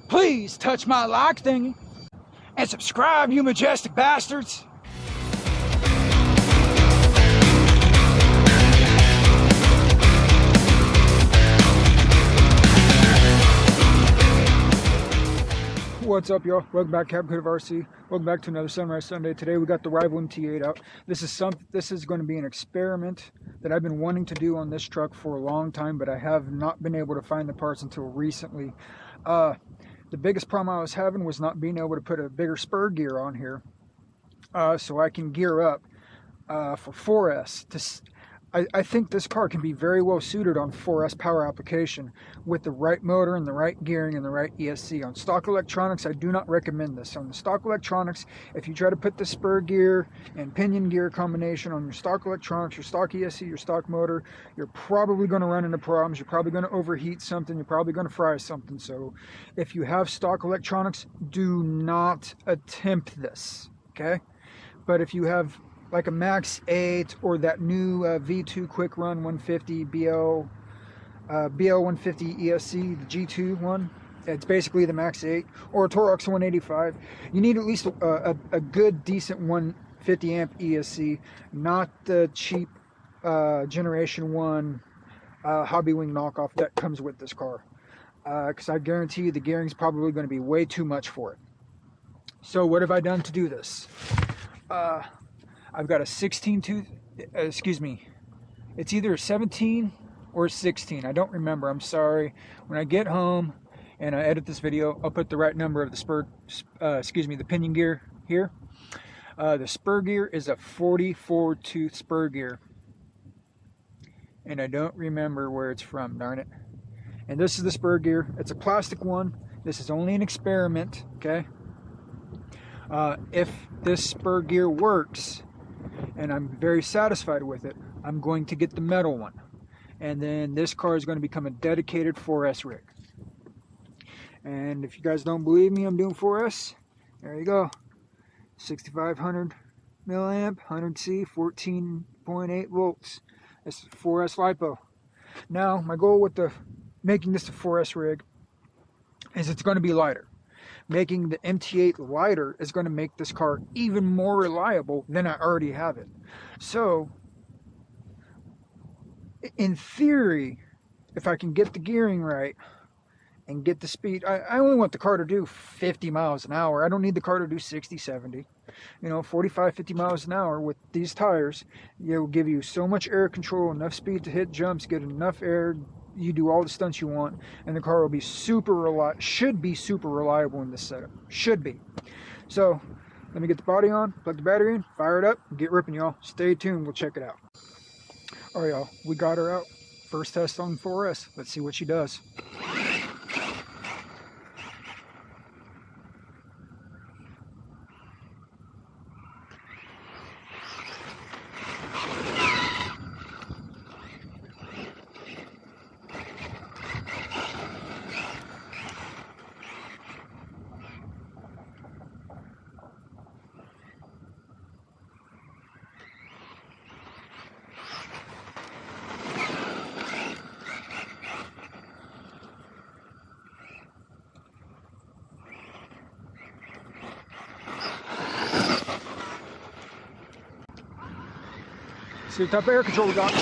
please touch my like thingy and subscribe, you majestic bastards. What's up, y'all? Welcome back, Captain Hood of RC. Welcome back to another Sunrise Sunday. Today we got the rival MT8 out. This is going to be an experiment that I've been wanting to do on this truck for a long time, but I have not been able to find the parts until recently. The biggest problem I was having was not being able to put a bigger spur gear on here, so I can gear up for 4S. I think this car can be very well suited on 4S power application with the right motor and the right gearing and the right ESC. On stock electronics, I do not recommend this. On the stock electronics, if you try to put the spur gear and pinion gear combination on your stock electronics, your stock ESC, your stock motor, you're probably going to run into problems. You're probably going to overheat something. You're probably going to fry something. So if you have stock electronics, do not attempt this, okay? But if you have like a MT8 or that new V2 Quick Run 150 BL 150 ESC, the G2 one, it's basically the MT8, or a Torox 185, you need at least a good decent 150 amp ESC, not the cheap generation 1 Hobby Wing knockoff that comes with this car, because I guarantee you the gearing's probably going to be way too much for it. So what have I done to do this? I've got a 16 tooth, excuse me, it's either a 17 or a 16, I don't remember, I'm sorry. When I get home and I edit this video, I'll put the right number of the the pinion gear here. The spur gear is a 44 tooth spur gear, and I don't remember where it's from, darn it. And this is the spur gear, it's a plastic one, this is only an experiment, okay? If this spur gear works, and I'm very satisfied with it, I'm going to get the metal one. And then this car is going to become a dedicated 4S rig. And if you guys don't believe me, I'm doing 4S. There you go. 6500 milliamp, 100C, 14.8 volts. It's 4S LiPo. Now, my goal with making this a 4S rig is it's going to be lighter. Making the MT8 lighter is going to make this car even more reliable than I already have it. So, in theory, if I can get the gearing right and get the speed, I only want the car to do 50 miles an hour. I don't need the car to do 60, 70. You know, 45, 50 miles an hour with these tires, it will give you so much air control, enough speed to hit jumps, get enough air, you do all the stunts you want, and the car will be should be super reliable in this setup. Should be. So, let me get the body on, plug the battery in, fire it up, and get ripping, y'all. Stay tuned, we'll check it out. Alright, y'all, we got her out. First test on 4S. Let's see what she does. See what type of air control we got.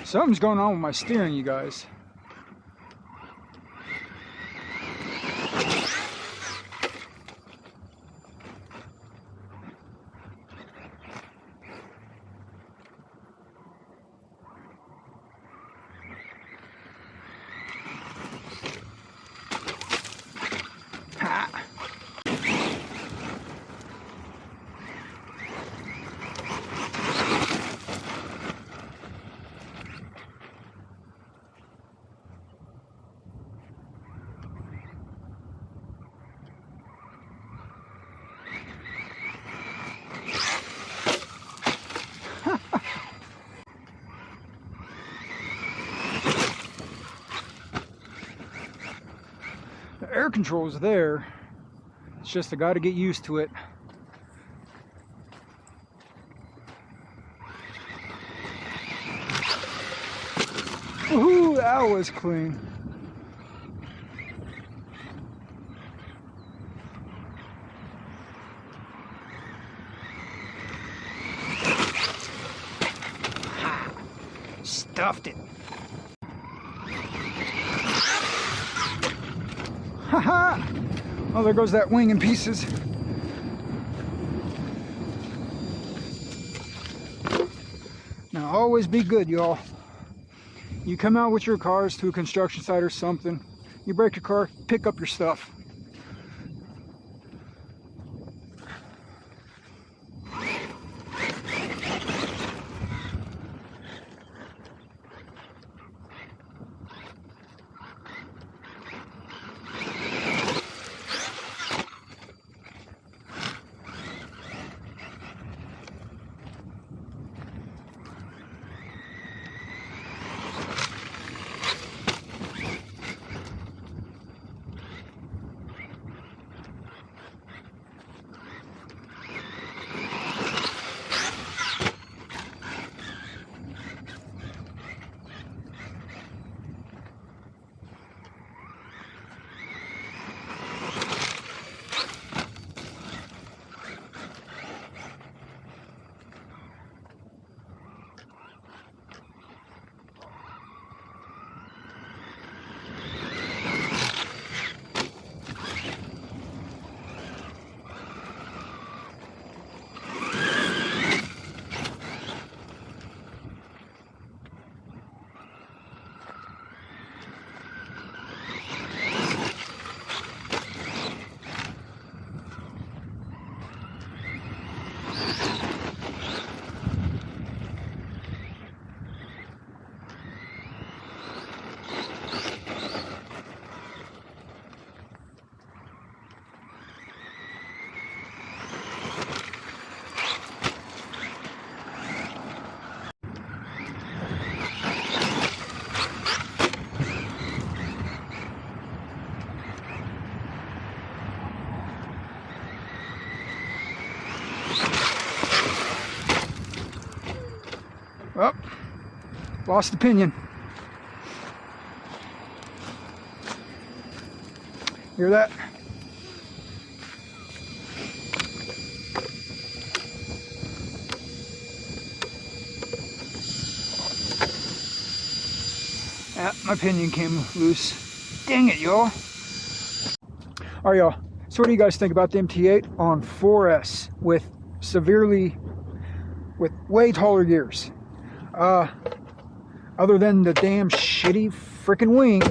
Something's going on with my steering, you guys. control is there. It's just I got to get used to it. Woohoo, that was clean. Ha! Stuffed it. Haha! Oh, there goes that wing in pieces. Now, always be good, y'all. You come out with your cars to a construction site or something, you break your car, pick up your stuff. Oh, lost the pinion. Hear that? Ah, my pinion came loose. Dang it, y'all. All right, y'all. So what do you guys think about the MT8 on 4S with way taller gears? Other than the damn shitty freaking wing,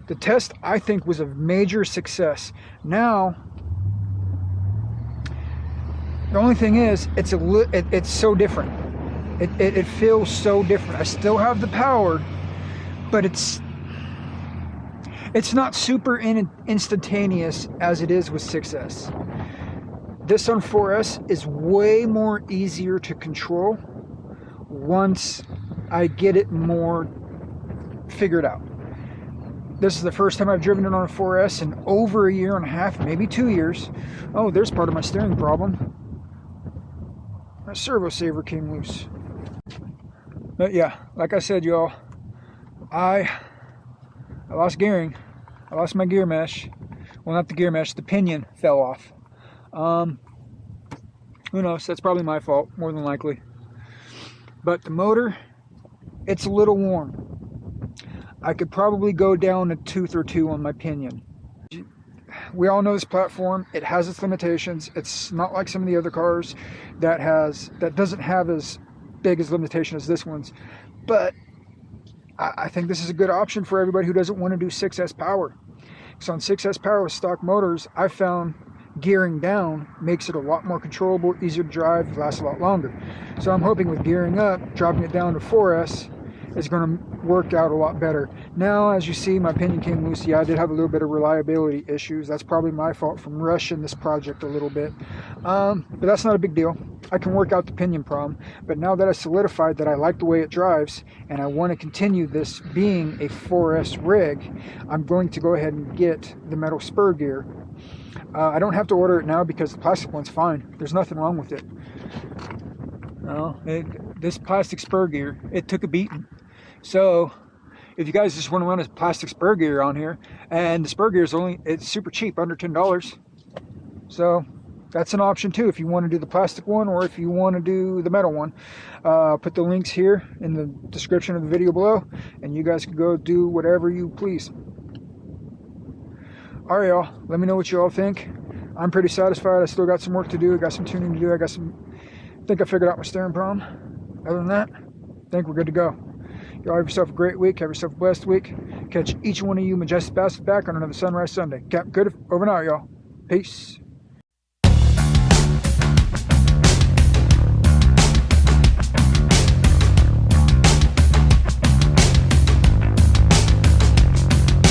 the test I think was a major success. Now, the only thing is, it's so different. It feels so different. I still have the power, but it's not super instantaneous as it is with 6S. This on 4S is way more easier to control once I get it more figured out. This is the first time I've driven it on a 4S in over a year and a half, maybe 2 years. Oh, there's part of my steering problem. My servo saver came loose. But yeah, like I said, y'all, I lost gearing. I lost my gear mesh. Well, not the gear mesh, the pinion fell off. Who knows? That's probably my fault, more than likely. But the motor, it's a little warm. I could probably go down a tooth or two on my pinion. We all know this platform. It has its limitations. It's not like some of the other cars that doesn't have as big as limitation as this one's. But I think this is a good option for everybody who doesn't want to do 6S power. So on 6S power with stock motors, I found gearing down makes it a lot more controllable, easier to drive, lasts a lot longer. So I'm hoping with gearing up, dropping it down to 4S is going to work out a lot better. Now, as you see, my pinion came loose. Yeah, I did have a little bit of reliability issues. That's probably my fault from rushing this project a little bit. But that's not a big deal. I can work out the pinion problem. But now that I solidified that I like the way it drives and I want to continue this being a 4S rig, I'm going to go ahead and get the metal spur gear. I don't have to order it now because the plastic one's fine. There's nothing wrong with it. No, this plastic spur gear, it took a beating. So if you guys just want to run a plastic spur gear on here, and the spur gear is it's super cheap, under $10. So that's an option too if you want to do the plastic one or if you want to do the metal one. Put the links here in the description of the video below, and you guys can go do whatever you please. All right, y'all, let me know what you all think. I'm pretty satisfied. I still got some work to do. I got some tuning to do. I think I figured out my steering problem. Other than that, I think we're good to go. Y'all have yourself a great week. Have yourself a blessed week. Catch each one of you majestic bastards back on another Sunrise Sunday. Captain Good over and out, y'all. Peace.